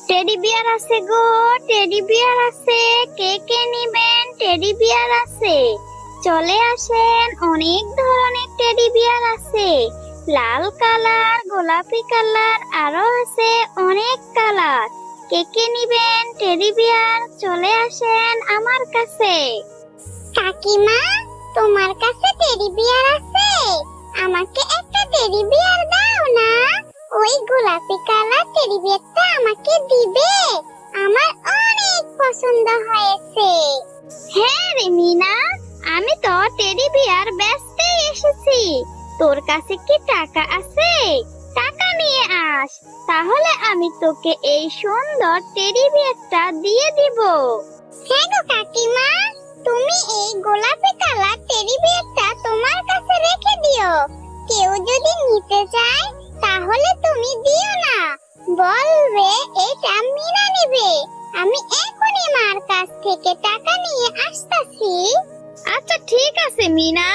Teddy bear আছে গো, teddy bear আছে। কে কে নিবেন? টেডি বিয়ার আছে, চলে আসেন। অনেক ধরনের টেডি বিয়ার আছে, লাল কালার, গোলাপি কালার, আরো আছে অনেক কালার। কে কে নিবেন টেডি বিয়ার? চলে আসেন আমার কাছে। কাকিমা, তোমার কাছে টেডি বিয়ার আছে? আমাকে একটা টেডি বিয়ার দাও না। ওই গোলাপি কালার টেডি বিয়ারটা আমাকে দিবে? আমার অনেক পছন্দ হয়েছে। হ্যাঁ রে মিনা, আমি তো টেডি বিয়ার বেচতে এসেছি। তোর কাছে কি টাকা আছে? টাকা নিয়ে আস, তাহলে আমি তোকে এই সুন্দর টেডি বিয়ারটা দিয়ে দিব। হ্যাঁ গো কাকিমা, তুমি এই গোলাপি কালার টেডি বিয়ারটা তোমার কাছে রেখে দিও। কেউ যদি নিতে চায় তাহলে তুমি দিও না, বলবে এটা মিনা নেবে। আমি এখনই মার কাছ থেকে টাকা নিয়ে আসতাছি। আচ্ছা ঠিক আছে মিনা,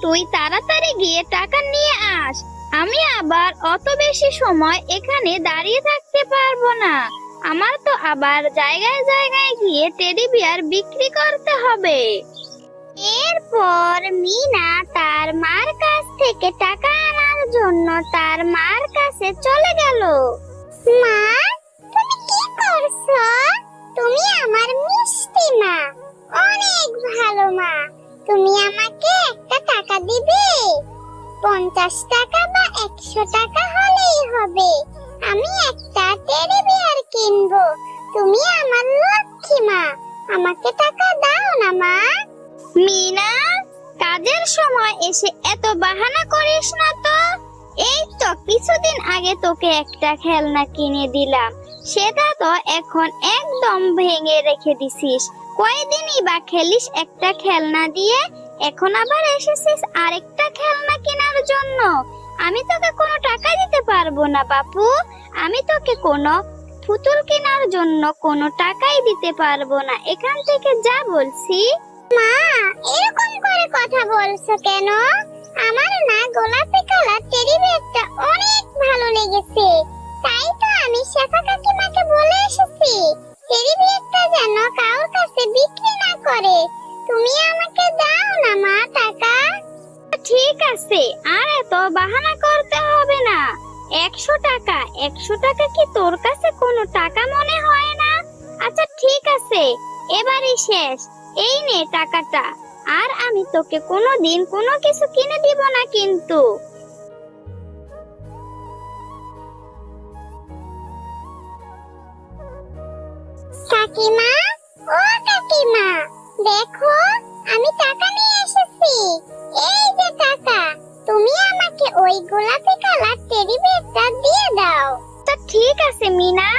তুই তাড়াতাড়ি গিয়ে টাকা নিয়ে আস। আমি আবার অত বেশি সময় এখানে দাঁড়িয়ে থাকতে পারবো না। আমার তো আবার জায়গায় জায়গায় গিয়ে টেডি বিয়ার বিক্রি করতে হবে। এরপর মিনা তার মার কাছ থেকে টাকা আনার জন্য তার মার কাছে চলে গেল। মা, তুমি কি করছো? তুমি আমার মিষ্টি মা, অনেক ভালো মা। তুমি আমাকে একটা টাকা দিবে? 50 টাকা বা 100 টাকা হলেই হবে। আমি একটা টেডি বিয়ার কিনবো। তুমি আমার লক্ষ্মী মা, আমাকে টাকা দাও না মা। মিনা, কাজের সময় এসে এত বাহানা করিস না তো। এই তো কিছুদিন আগে তোকে একটা খেলনা কিনে দিলাম, সেটা তো এখন একদম ভেঙে রেখে দিছিস। কয়দিনই বা খেলিস একটা খেলনা দিয়ে, এখন আবার এসেছিস আরেকটা খেলনা কেনার জন্য। আমি তোকে কোনো টাকা দিতে পারবো না বাপু। আমি তোকে কোনো পুতুল কেনার জন্য কোনো টাকাই দিতে পারবো না। এখান থেকে যা বলছি। মা, এরকম করে কথা বলছো কেন? আমার না গোলাপি কালার টেডি বিয়ারটা অনেক ভালো লেগেছে, তাই তো আমি শেফা কাকিমাকে বলে এসেছি টেডি বিয়ারটা যেন কারোর কাছে বিক্রি না করে। তুমি আমাকে দাও না মা টাকা। ঠিক আছে, আর এত বাহানা করতে হবে না। 100 টাকা, 100 টাকা কি তোর কাছে কোনো টাকা মনে হয় না? আচ্ছা ঠিক আছে, এবারই শেষ। এই নে টাকাটা, আর আমি তোকে কোনোদিন কোনো কিছু কিনে দিব না কিন্তু। কাকিমা, ও কাকিমা, দেখো আমি টাকা নিয়ে এসেছি। এই যে টাকা, তুমি আমাকে ওই গোলাপি কালার টেডি বিয়ারটা দিয়ে দাও। তা ঠিক আছে মিনা,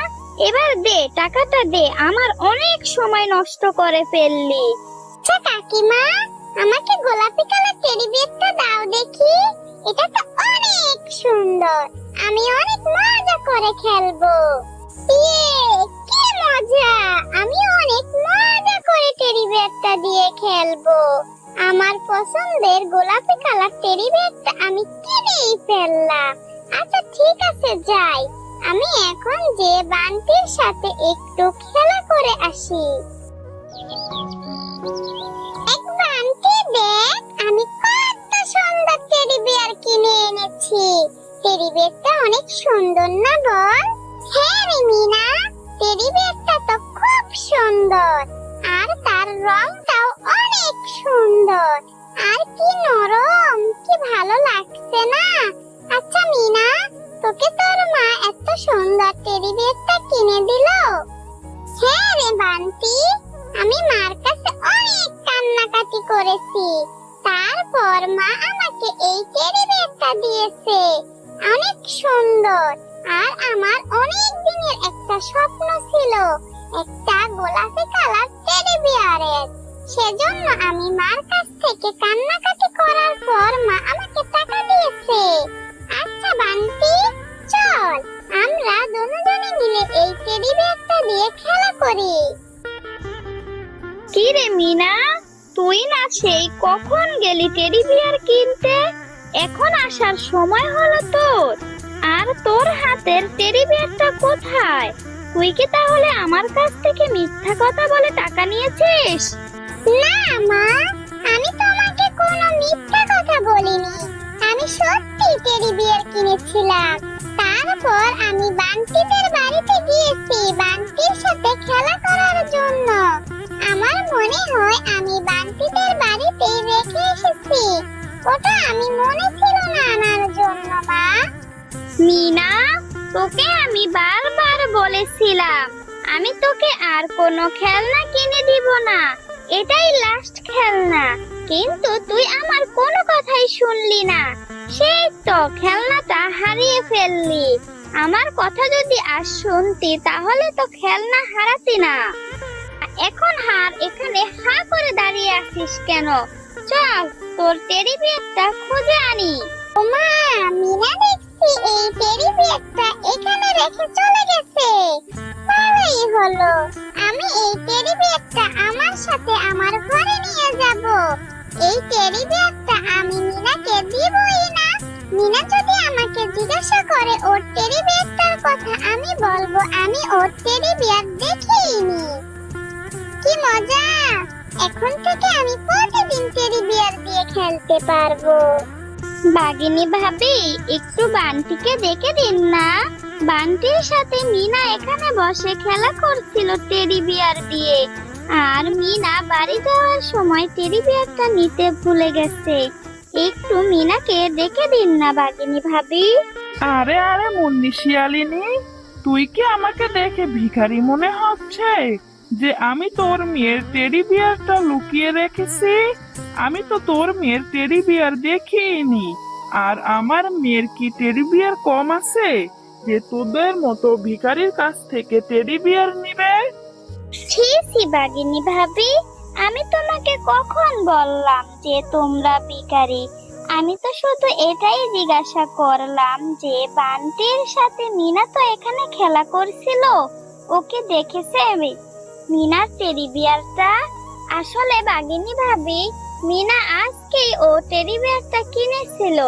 এবার দে টাকাটা দে, আমার অনেক সময় নষ্ট করে ফেললি। আচ্ছা কাকিমা, আমাকে গোলাপি কালার টেডি বিয়ারটা দাও দেখি। এটা তো অনেক সুন্দর, আমি অনেক মজা করে খেলবো। ইয়ে, কি মজা! আমি অনেক মজা করে টেডি বিয়ারটা দিয়ে খেলবো। আমার পছন্দের গোলাপি কালার টেডি বিয়ারটা আমি কিনেই ফেললাম। আচ্ছা ঠিক আছে, যাই। আমি এখন যে বান্টির সাথে একটু খেলা করে আসি। এক বান্টি দেখ, আমি কত সুন্দর টেডি বিয়ার কিনে এনেছি। টেডি বিয়ারটা অনেক সুন্দর না বল? হ্যাঁ রে মিনা, টেডি বিয়ারটা তো খুব সুন্দর, আর তার রংটাও অনেক সুন্দর, আর কি নরম, কি ভালো লাগছে না? আচ্ছা মিনা, তোকে তোর মা এত সুন্দর টেডি বিয়ারটা কিনে দিল? হ্যাঁ রে বান্টি, আমি মার কাছে অনেক কান্নাকাটি করেছি, তারপর মা আমাকে এই টেডি বিয়ারটা দিয়েছে। অনেক সুন্দর, আর আমার অনেক দিনের একটা স্বপ্ন ছিল একটা গোলাপি কালার টেডি বিয়ারের। সেজন্য আমি মার কাছ থেকে কান্নাকাটি করার পর মা আমাকে টাকা দিয়েছে। আচ্ছা বান্টি, চল আমরা দুজনে মিলে এই টেডি বিয়ারটা দিয়ে খেলা করি। কি রে মিনা, তুই না সেই কখন গেলি টেডি বিয়ার কিনতে? এখন আসার সময় হলো তোর, আর তোর হাতের টেডি বিয়ারটা কোথায়? তুই কি তাহলে আমার কাছ থেকে মিথ্যা কথা বলে টাকা নিয়েছিস? না মা, আমি তোমাকে কোনো মিথ্যা কথা বলিনি। আমি সত্যি টেডি বিয়ার কিনেছিলাম। তারপর আমি বান্টিদের বাড়িতে গিয়েছি বান্টির সাথে খেলা করার জন্য। আমার মনে হয় আমি বান্টিদের বাড়িতেই রেখে এসেছি। ওটা আমি মনে ছিল না আনার জন্য মা। মিনা, তোকে আমি বারবার বলেছিলাম আমি তোকে আর কোনো খেলনা কিনে দিব না, এটাই লাস্ট খেলনা, কিন্তু তুই আমার কোনো কথাই শুনলি না। সেই তো খেলনাটা হারিয়ে ফেললি। আমার কথা যদি আর শুনতি তাহলে তো খেলনা হারাতি না। এখন হার এখানে হা করে দাঁড়িয়ে আছিস কেন? চল তোর টেডি বিয়ারটা খুঁজে আনি। ওমা, মিনা দেখছি এই টেডি বিয়ারটা এখানে রেখে চলে গেছে। ভালোই হলো, আমি এই টেডি বিয়ারটা আমার সাথে আমার ঘরে নিয়ে যাব। এই টেডি বিয়ারটা আমি মিনাকে দিবই না। মিনা যদি আমাকে জিজ্ঞাসা করে ওর টেডি বিয়ারটার কথা, আমি বলবো আমি ওর টেডি বিয়ার দেখিনি। কি মজা! এখন থেকে আমি প্রতিদিন টেডি বিয়ার দিয়ে খেলতে পারবো। বাগিনী ভাবি, একটু বান্টিকে দেখে দিন না। বান্টির সাথে মিনা এখানে বসে খেলা করছিল টেডি বিয়ার দিয়ে, আর মিনা বাড়ি যাওয়ার সময় টেডি বিয়ারটা নিতে ভুলে গেছে। একটু মিনাকে দেখে দিন না বাগিনী ভাবি। আরে আরে মুন্নি শিয়ালিনী, তুই কি আমাকে দেখে ভিখারি মনে হচ্ছে যে আমি তোর মেয়ের টেডি বিয়ারটা লুকিয়ে রেখেছি? আমি তো তোর মেয়ের টেডি বিয়ার দেখিনি। আর আমার মেয়ের কি টেডি বিয়ার কম আছে যে তোদের মতো ভিখারির কাছ থেকে টেডি বিয়ার নিবে? ছি ছি বাগিনী ভাবি, আমি তোমাকে কখন বললাম যে তোমরা ভিখারি? আমি তো শুধু এটাই জিজ্ঞাসা করলাম যে বান্টির সাথে মিনা তো এখানে খেলা করছিল, ওকে দেখেছে মিনার টেডি বিয়ারটা? আসলে বাগিনী ভাবি, মিনা আজকেই ও টেডি বিয়ারটা কিনেছিল,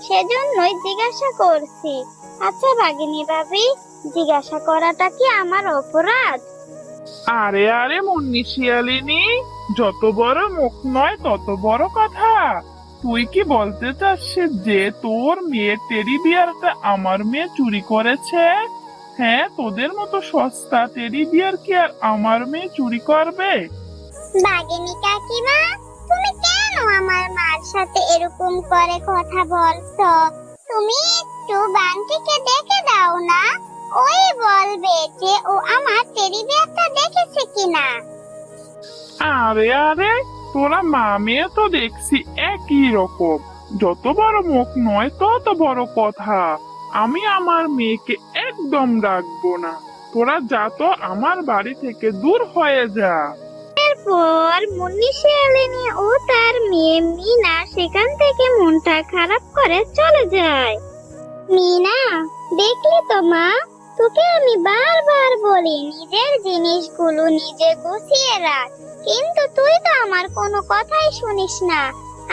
সেজন্যই জিজ্ঞাসা করছি। আচ্ছা বাগিনী ভাবি, জিজ্ঞাসা করাটা কি আমার অপরাধ? আরে আরে মুন্নি শিয়ালিনী, যত বড় মুখ নয় তত বড় কথা। তুই কি বলতে চাচ্ছিস যে তোর মেয়ের টেডি বিয়ারটা আমার মেয়ে চুরি করেছে? হ্যাঁ, তোদের মতো সস্তা টেডি বিয়ার কি আর আমার মেয়ে চুরি করবে? বাগিনী কাকিমা, তুমি কেন আমার মার সাথে এরকম করে কথা বলছো? তুমি একটু বান্টিকে দেখে দাও না, ওই বলবে যে ও আমার টেডি বিয়ারটা দেখেছে কিনা। আরে আরে, তোরা মা মেয়ে তো দেখছি একই রকম। যত বড় মুখ নয় তত বড় কথা। আমি আমার মেয়েকে একদম রাখবো না। তোরা যা তো আমার বাড়ি থেকে দূর হয়ে যা। এরপর মুন্নি শিয়ালিনী ও তার মেয়ে মিনা সেখান থেকে মনটা খারাপ করে চলে যায়। মিনা, দেখলি তো মা, তোকে আমি বারবার বলি নিজের জিনিসগুলো নিজে গুছিয়ে রাখ, কিন্তু তুই তো আমার কোনো কথাই শুনিস না।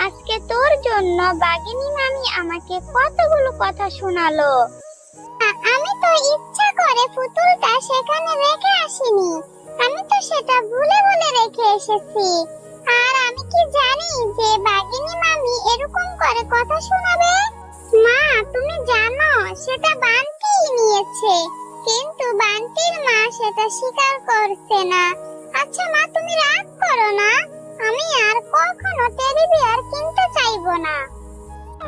আজকে তোর জন্য বাগিনী মামি আমাকে কতগুলো কথা শোনালো। আমি তো ইচ্ছা করে পুতুলটা সেখানে রেখে আসিনি, আমি তো সেটা ভুলে ভুলে রেখে এসেছি। আর আমি কি জানি যে বাগিনী মামি এরকম করে কথা শোনাবে? মা, তুমি জানো সেটা বান্টিই নিয়েছে, কিন্তু বান্টির মা সেটা স্বীকার করছে না। আচ্ছা মা, তুমি রাগ করো না, আমি আর কখনো টেডি বিয়ার কিনতে চাইবো না।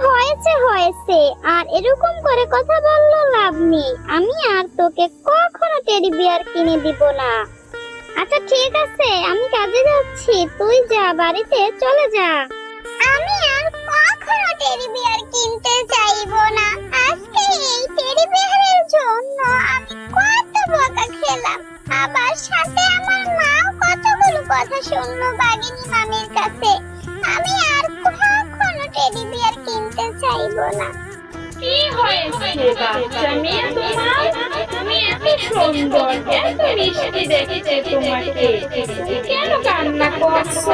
হয়েছে হয়েছে, আর এরকম করে কথা বললো লাভ নেই। আমি আর তোকে কখনো টেডি বিয়ার কিনে দিব না। আচ্ছা ঠিক আছে, আমি কাজে যাচ্ছি, তুই যা, বাড়িতে চলে যা। আমি আর কখনো টেডি বিয়ার কিনতে চাইবো না। আজকে এই টেডি বিয়ারের জন্য আমি কত বকা খেলাম, আবার সাথে আমার মাও কতগুলো কথা শুনলো বাগিনী মামির কাছে। আমি আর কখনো টেডি বিয়ার কিনতে চাইবো না। কি হয়েছে বাচ্চা মেয়ে তোমার? তুমি এত সুন্দর, এত মিষ্টি দেখতে তোমাকে। তুমি কেন কান্না করছো?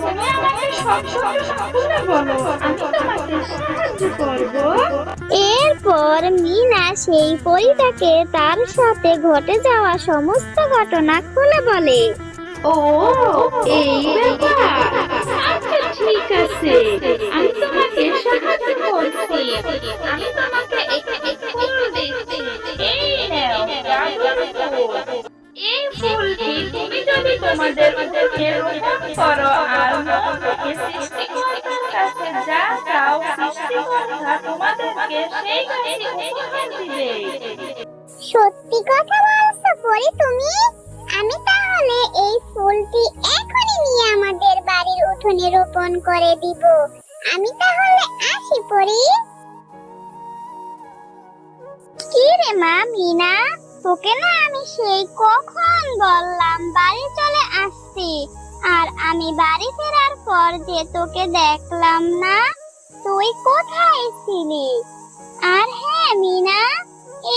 তুমি আমাকে সব ঘটনা খুলে বলো, আমি তোমাকে সাহায্য করবো। এরপর মিনা সেই পরীটাকে তার সাথে ঘটে যাওয়া সমস্ত ঘটনা খুলে বলে। ও, এই ব্যাপার। আচ্ছা ঠিক আছে, আমি তোমাকে সাহায্য করছি। আমি তোমাকে একটি ফুল দিচ্ছি। এই নাও জাদুর ফুল। এই ফুলটি তুমি যদি তোমাদের উঠোনে রোপণ করো আর মন থেকে সৃষ্টিকর্তার কাছে যা চাও, সৃষ্টিকর্তা তোমাদেরকে সেই গাছটি উপহার দিবে। সত্যি কথা বলছো পরি তুমি? আমি তাহলে এই ফুলটি এখনই নিয়ে আমাদের বাড়ির উঠোনে রোপণ করে দিব। আমি তাহলে আসি পরি। কি রে মা মিনা, তোকে না আমি সেই কখন বললাম বাড়ি চলে আসছি, আর আমি বাড়ি ফেরার পর যে তোকে দেখলাম না, তুই কোথায় ছিলি? আর হ্যাঁ মিনা,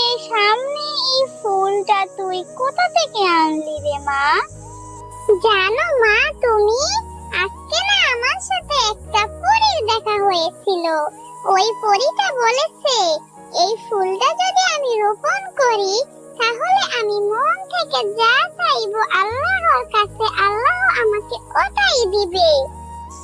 এই সামনে এই ফুলটা তুই কোথা থেকে আনলি রে মা? জানো মা তুমি, আজকে না আমার সাথে একটা পরীর দেখা হয়েছিল। ওই পরীটা বলেছে এই ফুলটা যদি আমি রোপণ করি তাহলে আমি মন থেকে যা চাইবো আল্লাহর কাছে আল্লাহ আমাকে ওটাই দিবে।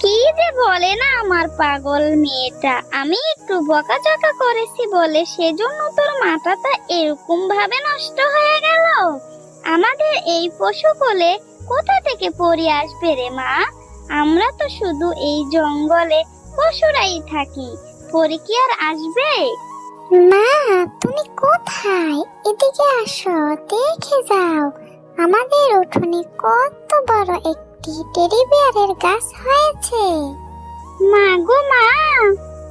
কি যে বলে না আমার পাগল মেয়েটা, আমি একটু বকাঝকা করেছি বলে সেজন্য তোর মাথাটা এরকম ভাবে নষ্ট হয়ে গেল? আমাদের এই পশুকুলে কোথা থেকে পরি আসবে রে মা? আমরা তো শুধু এই জঙ্গলে পশুরাই থাকি, পরি কি আর আসবে? মা তুমি কোথায়? এদিকে আসো, দেখে যাও আমাদের উঠোনে কত বড় একটি টেডি বিয়ারের গাছ হয়েছে। মা গো মা,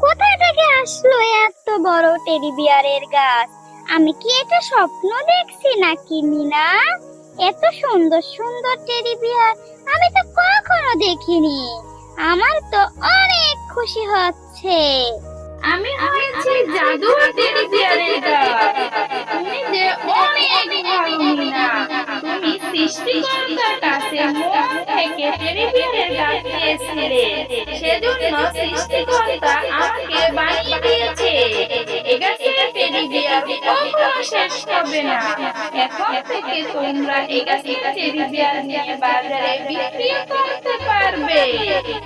কোথা থেকে আসলো এত বড় টেডি বিয়ারের গাছ? আমি কি এটা স্বপ্ন দেখছি নাকি মিনা? এত সুন্দর সুন্দর টেডি বিয়ার আমি তো কখনো দেখিনি। আমার তো অনেক খুশি হচ্ছে। আমি হয়েছি জাদুর টেডি বিয়ারের গাছ। তুমি যে অনেক ভালো মিনা, তুমি সৃষ্টিকর্তার কাছে মন থেকে টেডি বিয়ারের গাছ পেয়েছিলে, সেজন্য সৃষ্টিকর্তা আমাকে বানিয়ে দিয়েছে। এ গাছের টেডি বিয়ার কখনো শেষ হবে না। এখন থেকে তোমরা এই গাছের টেডি বিয়ার নিয়ে বাজারে বিক্রি করতে পারবে।